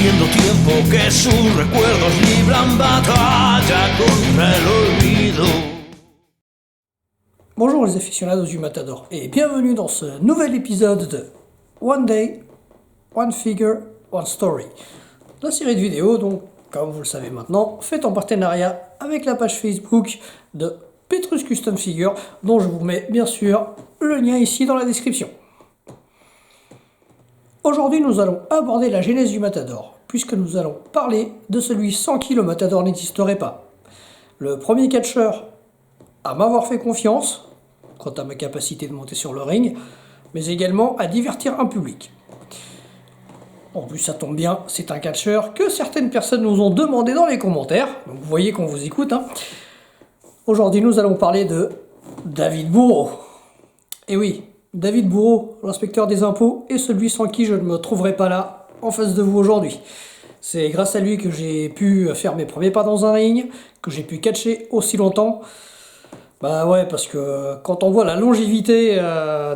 haciendo tiempo que sus recuerdos libran batalla contra el olvido. Bonjour les aficionados du Matador et bienvenue dans ce nouvel épisode de One Day, One Figure, One Story. La série de vidéos, donc, comme vous le savez maintenant, faite en partenariat avec la page Facebook de Petrus Custom Figure, dont je vous mets bien sûr le lien ici dans la description. Aujourd'hui, nous allons aborder la genèse du Matador, puisque nous allons parler de celui sans qui le Matador n'existerait pas. Le premier catcheur à m'avoir fait confiance, quant à ma capacité de monter sur le ring, mais également à divertir un public. En plus, ça tombe bien, c'est un catcheur que certaines personnes nous ont demandé dans les commentaires, donc vous voyez qu'on vous écoute. Aujourd'hui, nous allons parler de David Bourreau. Et oui, David Bourreau, l'inspecteur des impôts, est celui sans qui je ne me trouverai pas là, en face de vous aujourd'hui. C'est grâce à lui que j'ai pu faire mes premiers pas dans un ring, que j'ai pu catcher aussi longtemps. Bah ouais, parce que quand on voit la longévité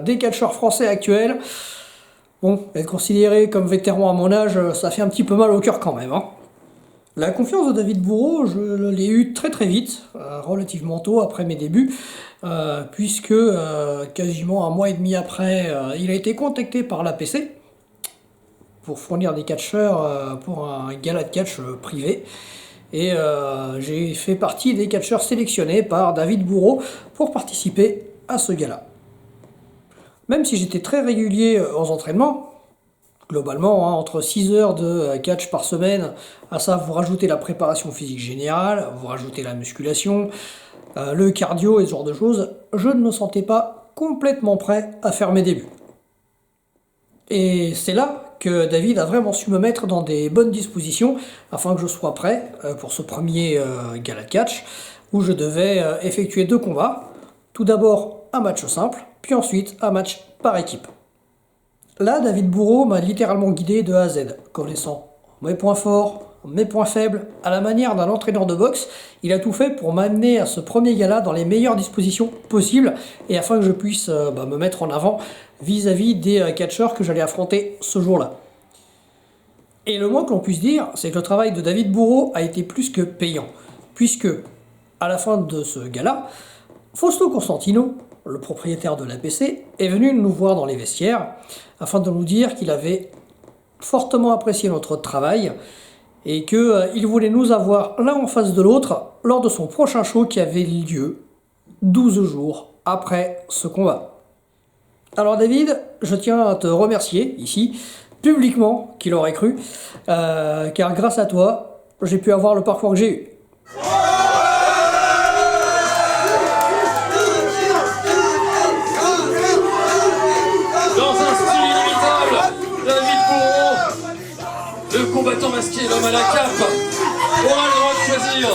des catcheurs français actuels, bon, être considéré comme vétéran à mon âge, ça fait un petit peu mal au cœur quand même. La confiance de David Bourreau, je l'ai eue très très vite, relativement tôt après mes débuts, puisque quasiment un mois et demi après, il a été contacté par l'APC pour fournir des catcheurs pour un gala de catch privé. Et j'ai fait partie des catcheurs sélectionnés par David Bourreau pour participer à ce gala. Même si j'étais très régulier aux entraînements, globalement, entre 6 heures de catch par semaine, à ça vous rajoutez la préparation physique générale, vous rajoutez la musculation, le cardio et ce genre de choses, je ne me sentais pas complètement prêt à faire mes débuts. Et c'est là que David a vraiment su me mettre dans des bonnes dispositions afin que je sois prêt pour ce premier gala de catch où je devais effectuer 2 combats. Tout d'abord un match simple, puis ensuite un match par équipe. Là, David Bourreau m'a littéralement guidé de A à Z, connaissant mes points forts, mes points faibles, à la manière d'un entraîneur de boxe. Il a tout fait pour m'amener à ce premier gala dans les meilleures dispositions possibles et afin que je puisse me mettre en avant vis-à-vis des catcheurs que j'allais affronter ce jour-là. Et le moins que l'on puisse dire, c'est que le travail de David Bourreau a été plus que payant, puisque, à la fin de ce gala, Fausto Constantino, le propriétaire de l'APC, est venu nous voir dans les vestiaires afin de nous dire qu'il avait fortement apprécié notre travail et qu'il voulait nous avoir l'un en face de l'autre lors de son prochain show qui avait lieu 12 jours après ce combat. Alors David, je tiens à te remercier ici, publiquement, qui l'aurait cru, car grâce à toi, j'ai pu avoir le parcours que j'ai eu. Le combattant masqué, l'homme à la cape, aura le droit de choisir.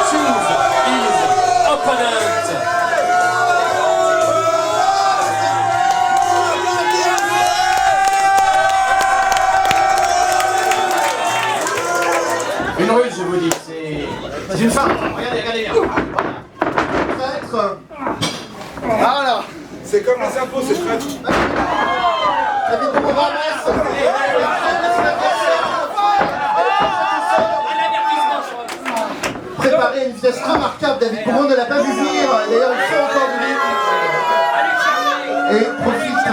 Choose his opponent. Une ruse, je vous dis, c'est une femme. Regardez bien. Traître. Voilà. C'est comme les impôts, c'est traître. David Bourreau ramasse. Préparé à une vitesse remarquable, David Bourreau ne l'a pas vu venir. D'ailleurs, il fait encore du vide. Et profite en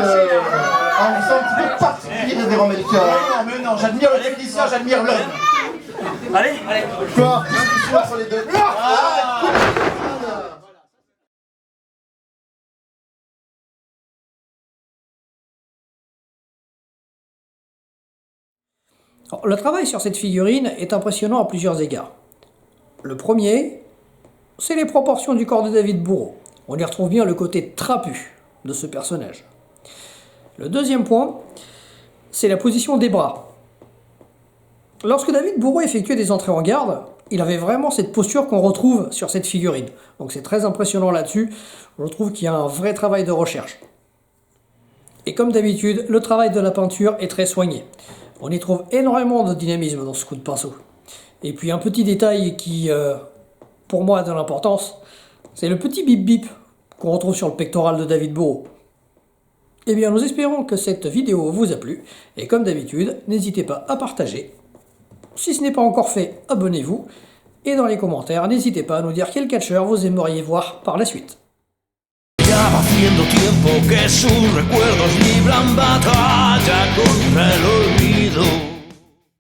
faisant un petit peu particulier de Véran Melchior. Non, j'admire le technicien, j'admire l'homme. Allez. Quoi? Discussion sur les deux. Alors, le travail sur cette figurine est impressionnant à plusieurs égards. Le premier, c'est les proportions du corps de David Bourreau. On y retrouve bien le côté trapu de ce personnage. Le deuxième point, c'est la position des bras. Lorsque David Bourreau effectuait des entrées en garde, il avait vraiment cette posture qu'on retrouve sur cette figurine. Donc c'est très impressionnant là-dessus. Je trouve qu'il y a un vrai travail de recherche. Et comme d'habitude, le travail de la peinture est très soigné. On y trouve énormément de dynamisme dans ce coup de pinceau. Et puis un petit détail qui, pour moi, a de l'importance, c'est le petit bip bip qu'on retrouve sur le pectoral de David Bourreau. Eh bien, nous espérons que cette vidéo vous a plu, et comme d'habitude, n'hésitez pas à partager. Si ce n'est pas encore fait, abonnez-vous, et dans les commentaires, n'hésitez pas à nous dire quel catcheur vous aimeriez voir par la suite. Ya va haciendo tiempo que sus recuerdos libran batalla contra el olvido.